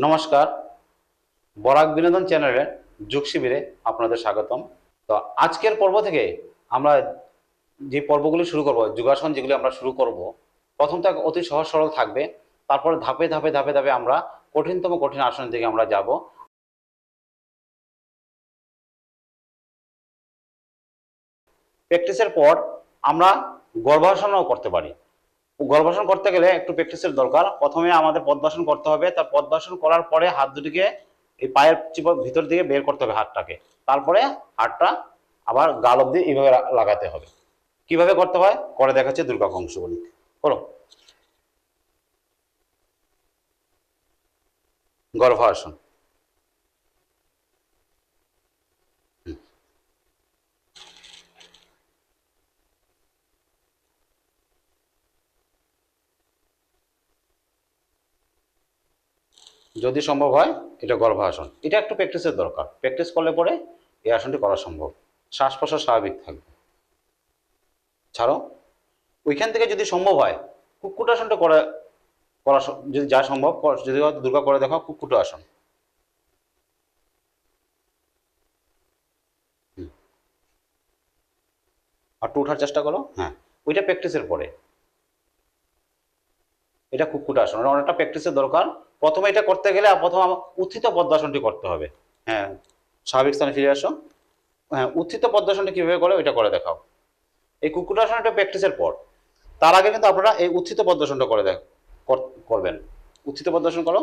নমস্কার। বরাক বিনোদন চ্যানেলের যোগ শিবিরে আপনাদের স্বাগতম। তো আজকের পর্ব থেকে আমরা যে পর্বগুলি শুরু করব, যোগাসন যেগুলি আমরা শুরু করব, প্রথমটা অতি সহজ সরল থাকবে। তারপর ধাপে ধাপে ধাপে ধাপে আমরা কঠিনতম কঠিন আসনের দিকে আমরা যাব। প্র্যাকটিসের পর আমরা গর্ভাসনও করতে পারি। গর্ভাসন করতে গেলে একটু প্র্যাকটিসের দরকার। প্রথমে আমাদের পদ্মাসন করতে হবে, তার পদ্মাসন করার পরে হাত দুটিকে এই পায়ের ভিতর দিকে বের করতে হবে হাতটাকে। তারপরে হাতটা আবার গাল অব্দি এইভাবে লাগাতে হবে। কিভাবে করতে হয় করে দেখাচ্ছে দুর্গা অংশগুলি। করো গর্ভাসন। যদি সম্ভব হয় এটা গর্ভাসন। এটা একটু প্র্যাকটিসের দরকার। প্র্যাকটিস করলে পরে এই আসনটি করা সম্ভব। শ্বাস প্রশ্বাস স্বাভাবিক থাকবে। ছাড়ো। ওইখান থেকে যদি সম্ভব হয় কুক্কুট আসনটা করে করা যদি যা সম্ভব যদি দুর্গা করে দেখো কুক্কুট আসন। একটু ওঠার চেষ্টা করো। হ্যাঁ, ওইটা প্র্যাকটিসের পরে। এটা কুক্কুট আসন, অনেকটা প্র্যাকটিসের দরকার। প্রথমে এটা করতে গেলে প্রথম উত্থিত পদ্মাসনটি করতে হবে। হ্যাঁ, স্বাভাবিক স্থানে ফিরে আসো। হ্যাঁ, উত্থিত পদ্মাসনটি কিভাবে করে ওইটা করে দেখাও। এই কুক্কুট আসনটা প্র্যাকটিসের পর। তার আগে কিন্তু আপনারা এই উত্থিত পদ্মাসনটা করে করবেন। উত্থিত পদ্মাসন করো।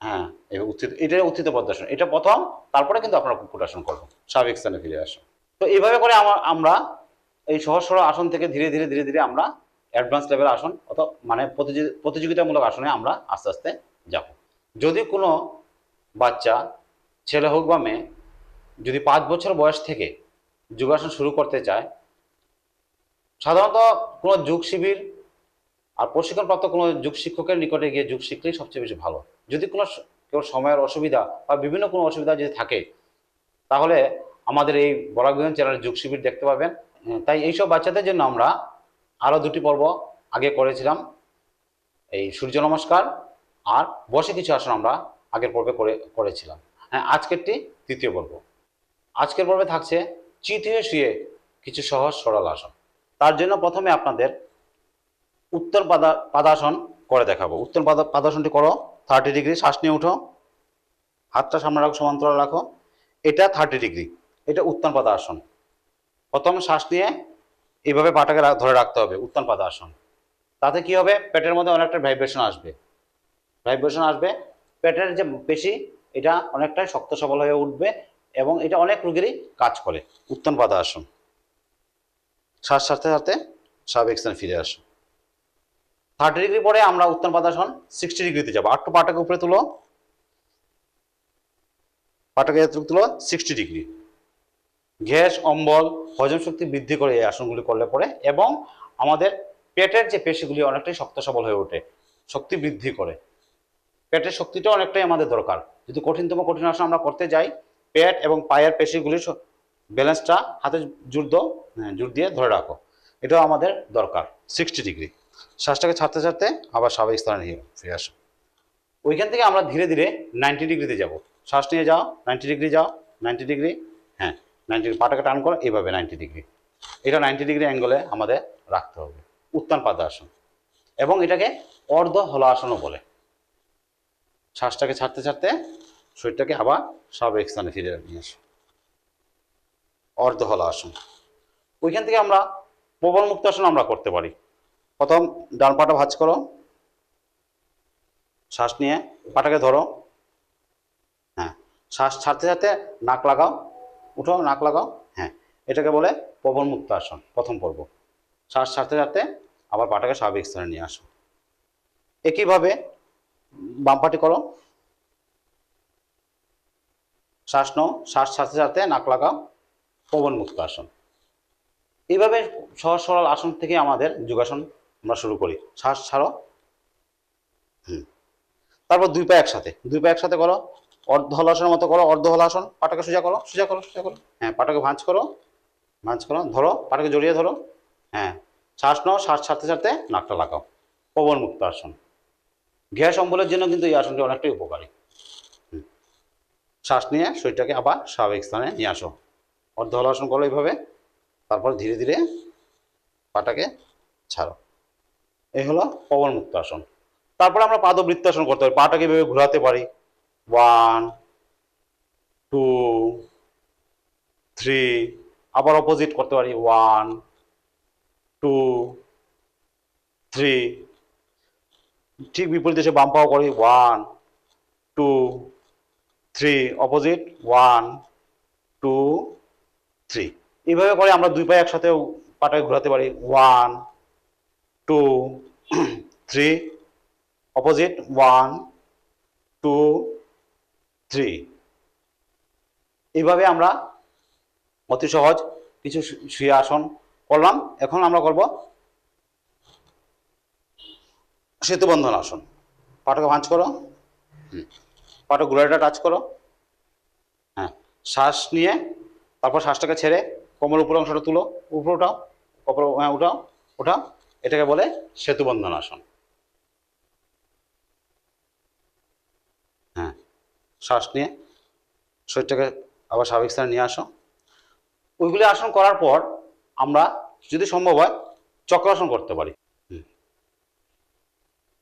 হ্যাঁ, এই উত্থিত, এটা উত্থিত পদ্মাসন, এটা প্রথম। তারপরে কিন্তু আপনারা কুক্কুট আসন করবো। স্বাভাবিক স্থানে ফিরে আসো। তো এইভাবে করে আমরা এই সহজ সরল আসন থেকে ধীরে ধীরে ধীরে ধীরে আমরা অ্যাডভান্স লেভেল আসন মানে প্রতিযোগিতামূলক আসনে আমরা আস্তে আস্তে যাব। যদি কোনো বাচ্চা, ছেলে হোক বা মেয়ে, যদি 5 বছর বয়স থেকে যোগাসন শুরু করতে চায়, সাধারণত কোনো যোগ শিবির আর প্রশিক্ষণপ্রাপ্ত কোনো যোগ শিক্ষকের নিকটে গিয়ে যোগ শিখলেই সবচেয়ে বেশি ভালো। যদি কোনো কেউ সময়ের অসুবিধা বা বিভিন্ন কোনো অসুবিধা যদি থাকে, তাহলে আমাদের এই বরাক বিনোদন চ্যানেলের যোগ শিবির দেখতে পাবেন। তাই এইসব বাচ্চাদের জন্য আমরা আরও 2টি পর্ব আগে করেছিলাম। এই সূর্য নমস্কার আর বসে কিছু আসন আমরা আগের পর্বে করেছিলাম। হ্যাঁ, আজকেরটি 3য় পর্ব। আজকের পর্বে থাকছে চিত হয়ে শুয়ে কিছু সহজ সরল আসন। তার জন্য প্রথমে আপনাদের উত্তর পাদাসন করে দেখাবো। উত্তর পাদাসনটি করো। 30 ডিগ্রি শ্বাস নিয়ে উঠো। হাতটা সামনে রাখো, সমান্তরাল রাখো। এটা 30 ডিগ্রি, এটা উত্তান পাদাসন। প্রথম শ্বাস নিয়ে এইভাবে পাটাকে ধরে রাখতে হবে। উত্তান পাদাসন। তাতে কি হবে, পেটের মধ্যে অনেকটা ভাইব্রেশন আসবে। ভাইব্রেশন আসবে, পেটের যে পেশি এটা অনেকটাই শক্ত সবল হয়ে উঠবে এবং এটা অনেক রোগেরই কাজ করে। উত্তান পাদাসন। শ্বাস ছাড়তে ছাড়তে স্বাভাবিক স্থানে ফিরে আসো। 30 ডিগ্রি পরে আমরা উত্তান পাদাসন 60 ডিগ্রিতে যাবো। একটু পাটাকে উপরে তুলো, পাটাকে তুলো 60 ডিগ্রি। গ্যাস অম্বল হজম শক্তি বৃদ্ধি করে এই আসনগুলি করলে পরে, এবং আমাদের পেটের যে পেশিগুলি অনেকটাই শক্ত সবল হয়ে ওঠে, শক্তি বৃদ্ধি করে। পেটের শক্তিটা অনেকটাই আমাদের দরকার। যদি কঠিনতম কঠিন আসন আমরা করতে যাই, পেট এবং পায়ের পেশিগুলির ব্যালেন্সটা হাতে জোর দাও, হ্যাঁ জোর দিয়ে ধরে রাখো। এটাও আমাদের দরকার। 60 ডিগ্রি। শ্বাসটাকে ছাড়তে ছাড়তে আবার স্বাভাবিক স্থানে ফিরে আসো। ওইখান থেকে আমরা ধীরে ধীরে 90 ডিগ্রিতে যাব। শ্বাস নিয়ে যাও, 90 ডিগ্রি যাও, 90 ডিগ্রি। হ্যাঁ, 90 পাটাকে টান করো এইভাবে 90 ডিগ্রি। এটা 90 ডিগ্রি অ্যাঙ্গলে আমাদের রাখতে হবে। উত্তান পাদাসন, এবং এটাকে অর্ধ হলাসনও বলে। শ্বাসটাকে ছাড়তে ছাড়তে শরীরটাকে আবার স্বাভাবিক স্থানে ফিরে নিয়ে আসো। অর্ধ হলাসন। ওইখান থেকে আমরা প্রবল মুক্তাসন আমরা করতে পারি। প্রথম ডান পাটা ভাঁজ করো, শ্বাস নিয়ে পাটাকে ধরো। হ্যাঁ, শ্বাস ছাড়তে ছাড়তে নাক লাগাও, উঠো, নাক লাগাও। হ্যাঁ, এটাকে বলে প্রবল মুক্ত আসন, প্রথম পর্ব। শ্বাস ছাড়তে ছাড়তে আবার পাটাকে স্বাভাবিক স্থানে নিয়ে আসো। একইভাবে বাম পাটি করো। শ্বাস নাও, শ্বাস ছাড়তে ছাড়তে নাক লাগাও, প্রবল মুক্ত আসন। এইভাবে সহজ সরল আসন থেকে আমাদের যোগাসন আমরা শুরু করি। শ্বাস ছাড়ো। তারপর দুই পা একসাথে করো। অর্ধ হলাসনের মতো করো। অর্ধ হলাসন। পাটাকে সোজা করো, সোজা করো, সোজা করো। হ্যাঁ, পাটাকে ভাঁজ করো, ভাঁজ করো, ধরো, পাটাকে জড়িয়ে ধরো। হ্যাঁ, শ্বাস নাও, শ্বাস ছাড়তে ছাড়তে নাকটা লাগাও। প্রবল মুক্ত আসন। গ্যাস অম্বলের জন্য কিন্তু এই আসনটি অনেকটাই উপকারী। শ্বাস নিয়ে শরীরটাকে আবার স্বাভাবিক স্থানে নিয়ে আসো। অর্ধ হলাসন করো এইভাবে, তারপর ধীরে ধীরে পাটাকে ছাড়ো। এই হলো পবন মুক্ত আসন। তারপরে আমরা পাদবৃত্তাসন করতে পারি, পাটাকে এভাবে ঘোরাতে পারি। 1 2 3, আবার অপোজিট করতে পারি। 1 2 3, ঠিক বিপরীত এসে বাম পাও করি। 1 2 3, অপোজিট। 1 2 3, এইভাবে করে আমরা দুই পায়ে একসাথে পাটাকে ঘোরাতে পারি। 1 2 3, অপোজিট। 1 2 3, এইভাবে আমরা অতি সহজ কিছু শুয়ে আসন করলাম। এখন আমরা করব সেতুবন্ধন আসন। পাটাকে ভাঁজ করো, পাটা গোড়াটা টাচ করো। হ্যাঁ, শ্বাস নিয়ে তারপর শ্বাসটাকে ছেড়ে কোমর উপর অংশটা তুলো, উপরে উঠাও, কপাল, হ্যাঁ উঠাও, উঠাও। এটাকে বলে সেতুবন্ধন আসন। হ্যাঁ, শ্বাস নিয়ে শরীরটাকে আবার স্বাভাবিক স্থানে নিয়ে আসো। ওইগুলি আসন করার পর আমরা যদি সম্ভব হয় চক্রাসন করতে পারি।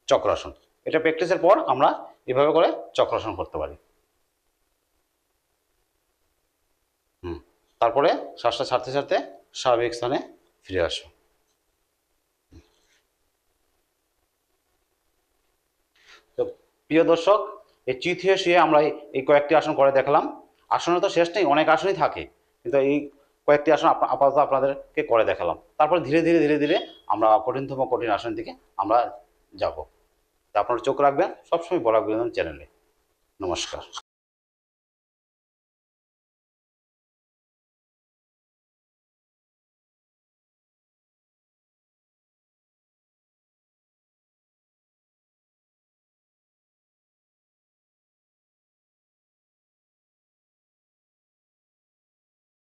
চক্রাসন, এটা প্র্যাকটিসের পর আমরা এভাবে করে চক্রাসন করতে পারি। তারপরে শ্বাসটা ছাড়তে ছাড়তে স্বাভাবিক স্থানে ফিরে আসো। তো প্রিয় দর্শক, এই চিত হয়ে শুয়ে আমরা এই কয়েকটি আসন করে দেখলাম। আসনে তো শেষ নেই, অনেক আসনই থাকে, কিন্তু এই কয়েকটি আসন আপাতত আপনাদেরকে করে দেখালাম। তারপরে ধীরে ধীরে ধীরে ধীরে আমরা কঠিনতম কঠিন আসনের দিকে আমরা যাব। তা আপনারা চোখ রাখবেন সবসময় বরাক বিনোদন চ্যানেলে। নমস্কার।